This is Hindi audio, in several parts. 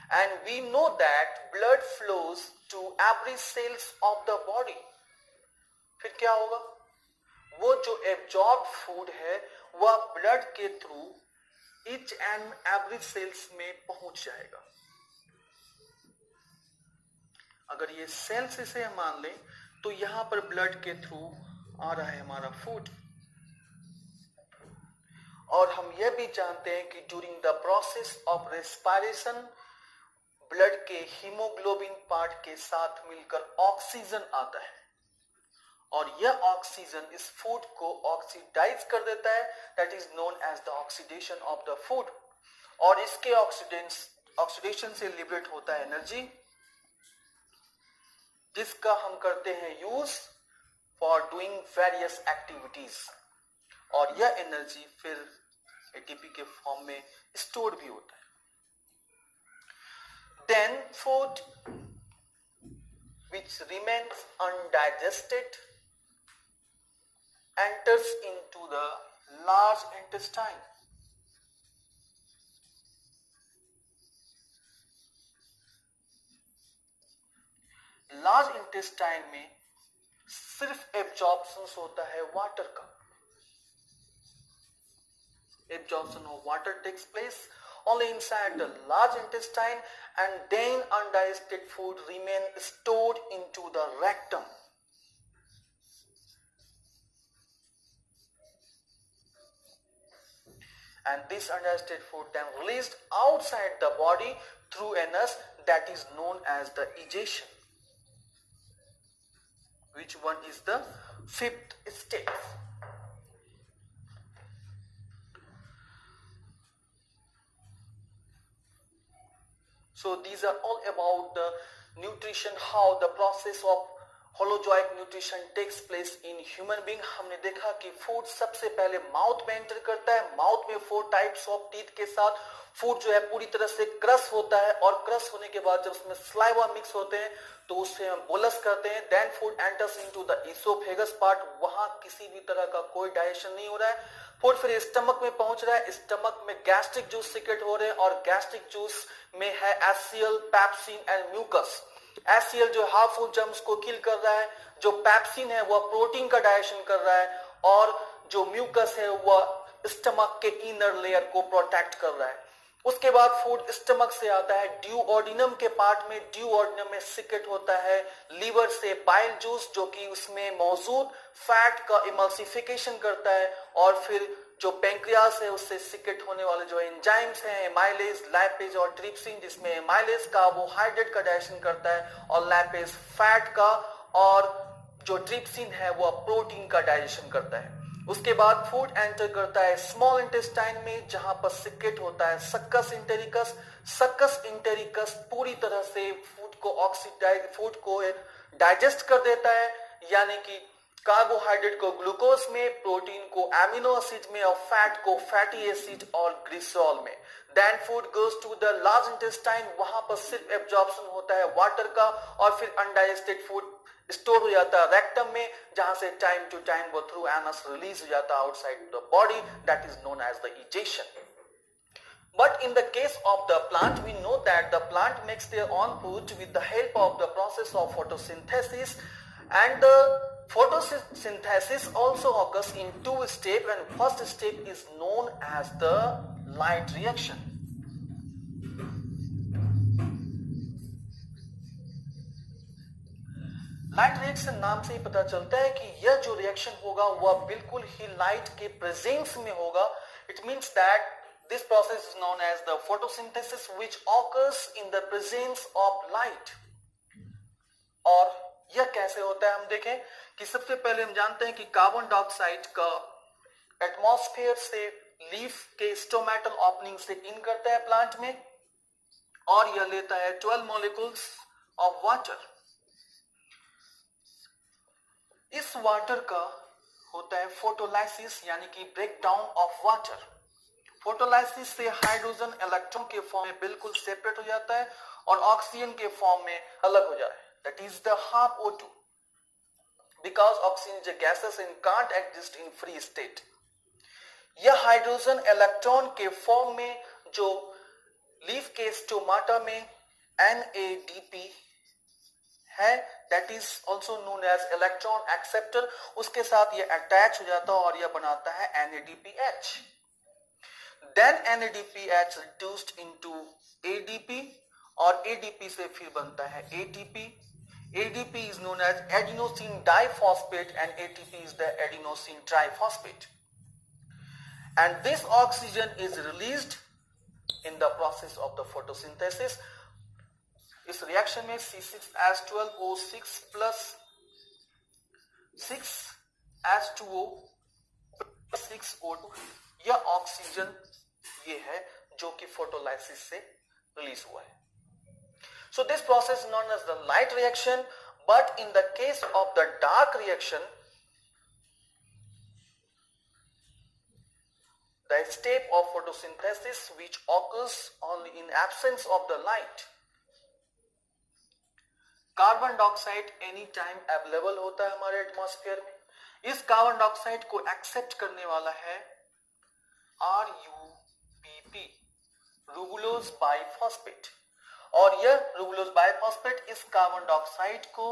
and we know that blood flows to every cells of the body. फिर क्या होगा? वो जो एब्जॉर्ब फूड है वह ब्लड के through each and every cells में पहुंच जाएगा. अगर ये सेल्स इसे मान लें तो यहां पर ब्लड के थ्रू आ रहा है हमारा फूड. और हम यह भी जानते हैं कि during the process of respiration blood के हीमोग्लोबिन पार्ट के साथ मिलकर ऑक्सीजन आता है और यह ऑक्सीजन इस फूड को ऑक्सीडाइज कर देता है. That is known as the oxidation of the food. और इसके ऑक्सीडेशन से लिबरेट होता है एनर्जी, जिसका हम करते हैं use for doing various activities. और यह एनर्जी फिर एटीपी के फॉर्म में स्टोर भी होता है. Then food which remains undigested enters into the large intestine. Large intestine में सिर्फ एब्जॉर्प्शन होता है वाटर का. Absorption of water takes place only inside the large intestine, and then undigested food remain stored into the rectum. And this undigested food then released outside the body through anus, that is known as the ejection. Which one is the fifth step? So these are all about the nutrition, how the process of holozoic nutrition takes place in human being. हमने देखा कि फूड सबसे पहले माउथ में एंटर करता है. माउथ में 4 टाइप्स ऑफ टीथ के साथ फूड जो है पूरी तरह से क्रश होता है, और क्रश होने के बाद जब उसमें स्लाइवा मिक्स होते हैं तो उससे हम बोलस करते हैं. Then food enters into the oesophagus part. वहां किसी भी तरह का कोई डाइजेशन नहीं हो रहा है. फूड फिर स्टमक में पहुंच रहा है. स्टमक में गैस्ट्रिक जूस सीक्रेट हो रहे हैं, और गैस्ट्रिक जूस में है एसियल, पेप्सिन एंड म्यूकस. एसियल जो हार्मफुल जर्म्स को किल कर रहा है, जो पेप्सिन है वह प्रोटीन का डाइजेशन कर रहा है, और जो म्यूकस है वह स्टमक के इनर लेयर को प्रोटेक्ट कर रहा है. उसके बाद फूड स्टमक से आता है ड्यूओडिनम के पार्ट में. ड्यूओडिनम में सीक्रेट होता है लीवर से बाइल जूस, जो कि उसमें मौजूद फैट का इमल्सिफिकेशन करता है, और फिर जो पेंक्रियास है उससे सीक्रेट होने वाले जो एंजाइम्स हैं एमाइलेज, लैपेज और ट्रिप्सिन, जिसमें एमाइलेज कार्बोहाइड्रेट का डाइजेशन करता है और लैपेज फैट का, और जो ट्रिप्सिन है वह प्रोटीन का डाइजेशन करता है. उसके बाद फूड एंटर करता है स्मॉल इंटेस्टाइन में, जहां पर सीक्रेट होता है सक्कस इंटेरिकस. सक्कस इंटेरिकस पूरी तरह से फूड को डाइजेस्ट कर देता है, यानी कि कार्बोहाइड्रेट को ग्लूकोज में, प्रोटीन को एमिनो एसिड में, और फैट को फैटी एसिड और ग्लिसरॉल में. Then food goes to the large intestine. वहां पर सिर्फ एब्जॉर्प्शन होता है वाटर का, और फिर अनडाइजेस्टेड फूड स्टोर हो जाता है रेक्टम में, जहां से टाइम टू टाइम वो थ्रू एनस रिलीज हो जाता है outside the body. That is known as the egestion. But in the case of the plant, we know that the plant makes their own food with the help of the process of photosynthesis, and the photosynthesis also occurs in 2 steps, and first step is known as the light reaction. Light reaction नाम से ही पता चलता है कि यह जो रिएक्शन होगा वह बिल्कुल ही लाइट के प्रेजेंस में होगा. It means that this process is known as the photosynthesis, which occurs in the presence of light. और यह कैसे होता है हम देखें कि सबसे पहले हम जानते हैं कि कार्बन डाइऑक्साइड का एटमॉस्फेयर से लीफ के स्टोमेटल ओपनिंग से इन करता है प्लांट में, और यह लेता है 12 मॉलिक्यूल्स ऑफ वाटर. इस वाटर का होता है फोटोलाइसिस, यानी कि break down of water. Photolysis से हाइड्रोजन इलेक्ट्रॉन के फॉर्म में बिल्कुल सेपरेट हो जाता है और ऑक्सीजन के फॉर्म में अलग हो जाता है. That is the half O2, because oxygen is a gases and can't exist in free state. यह हाइड्रोजन इलेक्ट्रॉन के फॉर्म में जो लीफ के स्टोमाटा में NADP है, that is also known as electron acceptor, उसके साथ ये अटैच हो जाता है और ये बनाता है NADPH. Then NADPH reduced into ADP और ADP से फिर बनता है ATP. ADP is known as adenosine diphosphate and ATP is the adenosine triphosphate. And this oxygen is released in the process of the photosynthesis. इस रिएक्शन में C6H12O6 plus 6H2O plus 6O2 यह ऑक्सीजन ये है जो कि फोटोलाइसिस से रिलीज हुआ है. So this process is known as the light reaction, but in the case of the dark reaction, the step of photosynthesis which occurs only in absence of the light. Carbon dioxide any time available होता है हमारे एटमॉस्फेयर में. इस कार्बन डाइऑक्साइड को एक्सेप्ट करने वाला है RUBP, रूबुलोज बाइफॉस्फेट, और यह रूबुलोज बाइफॉस्फेट इस कार्बन डाइऑक्साइड को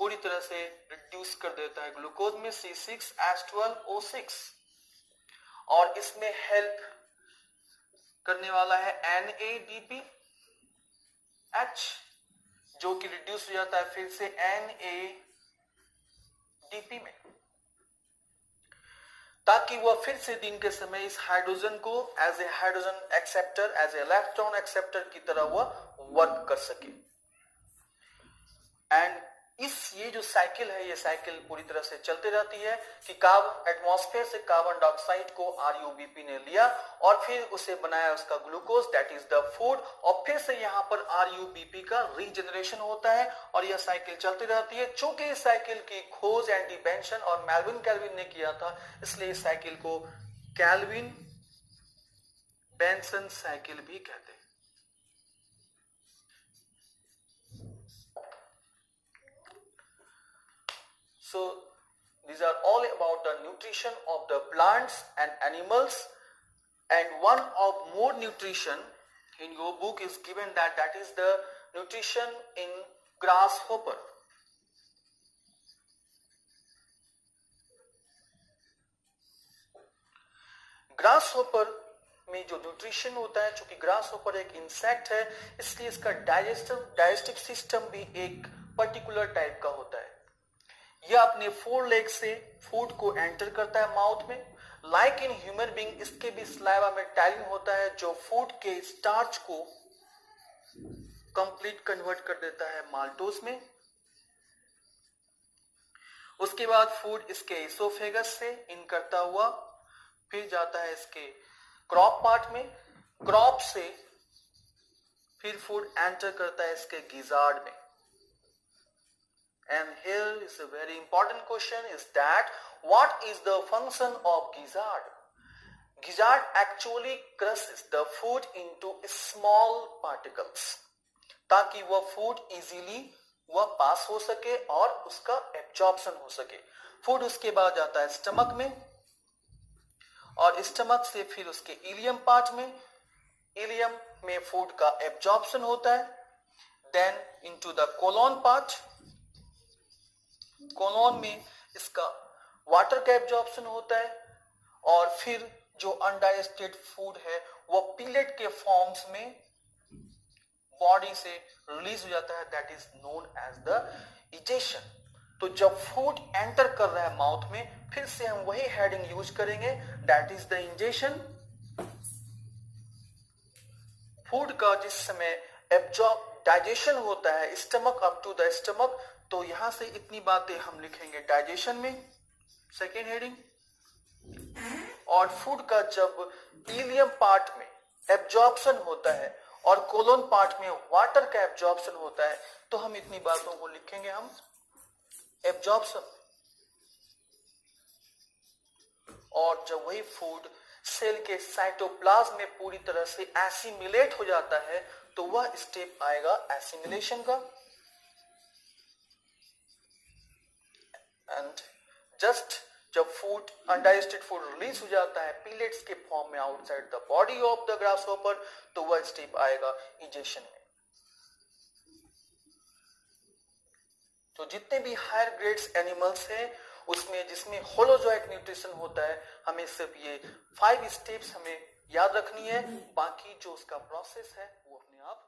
पूरी तरह से रिड्यूस कर देता है ग्लूकोज में C6H12O6, और इसमें हेल्प करने वाला है NADPH जो कि रिड्यूस हो जाता है फिर से NADP में, ताकि वह फिर से दिन के समय इस हाइड्रोजन को as a hydrogen acceptor, as a electron acceptor की तरह वह वर्क कर सके. एंड ये जो साइकिल है, ये साइकिल पूरी तरह से चलती रहती है कि एटमॉस्फेयर से कार्बन डाइऑक्साइड को RUBP ने लिया और फिर उसे बनाया उसका glucose, that is the food, और फिर से यहाँ पर RUBP का रीजनरेशन होता है और यह साइकिल चलती रहती है. चूंकि इस साइकिल की खोज एंडी बेंसन और मेल्विन कैल्विन ने किया था, इसलिए इस साइकिल को कैल्विन बेंसन साइकिल भी कहते हैं. So these are all about the nutrition of the plants and animals, and one of more nutrition in your book is given that is the nutrition in grasshopper. Grasshopper में जो न्यूट्रिशन होता है, चूंकि ग्रासहॉपर एक इंसेक्ट है इसलिए इसका डाइजेस्टिव सिस्टम भी एक पर्टिकुलर टाइप का होता है. यह अपने 4 लेग से फूड को एंटर करता है माउथ में. लाइक इन ह्यूमन बीइंग, इसके भी सलाइवा में टैलिन होता है जो फूड के स्टार्च को कंप्लीट कन्वर्ट कर देता है माल्टोज में. उसके बाद फूड इसके इसोफेगस से इन करता हुआ फिर जाता है इसके क्रॉप पार्ट में. क्रॉप से फिर फूड एंटर करता है इसके गिजार्ड में. And here is a very important question is that what is the function of gizzard? Gizzard actually crushes the food into small particles ताकि वह फूड इजीली वह पास हो सके और उसका एब्जॉर्प्शन हो सके. फूड उसके बाद जाता है स्टमक में और स्टमक से फिर उसके इलियम पार्ट में. इलियम में फूड का एब्जॉर्प्शन होता है. Then into the colon part. Colon में इसका वाटर का एब्जॉर्प्शन होता है और फिर जो अनडाइजेस्टेड फूड है वो पिलेट के फॉर्म्स में बॉडी से रिलीज हो जाता है, that is known as the egestion. तो जब फूड एंटर कर रहा है माउथ में, फिर से हम वही हेडिंग यूज करेंगे, that is the ingestion. Food का जिस समय डाइजेशन होता है stomach up to the stomach, तो यहां से इतनी बातें हम लिखेंगे डाइजेशन में, सेकेंड हेडिंग. और फूड का जब इलियम पार्ट में एब्जॉर्प्शन होता है और कोलोन पार्ट में वाटर का एब्जॉर्प्शन होता है, तो हम इतनी बातों को लिखेंगे हम एब्जॉर्प्शन. और जब वही फूड सेल के साइटोप्लाज्म में पूरी तरह से एसिमिलेट हो जाता है, तो वह स्टेप आएगा एसिमिलेशन का. एंड जस्ट जब फूड अनडाइजेस्टेड फूड रिलीज हो जाता है पिलेट्स के फॉर्म में outside the body of the grasshopper, तो वह स्टेप आएगा इजेशन में. तो जितने भी हायर ग्रेड्स एनिमल्स हैं उसमें जिसमें होलोजॉइक न्यूट्रिशन होता है, हमें सिर्फ ये 5 स्टेप्स हमें याद रखनी है, बाकी जो उसका प्रोसेस है वो अपने आप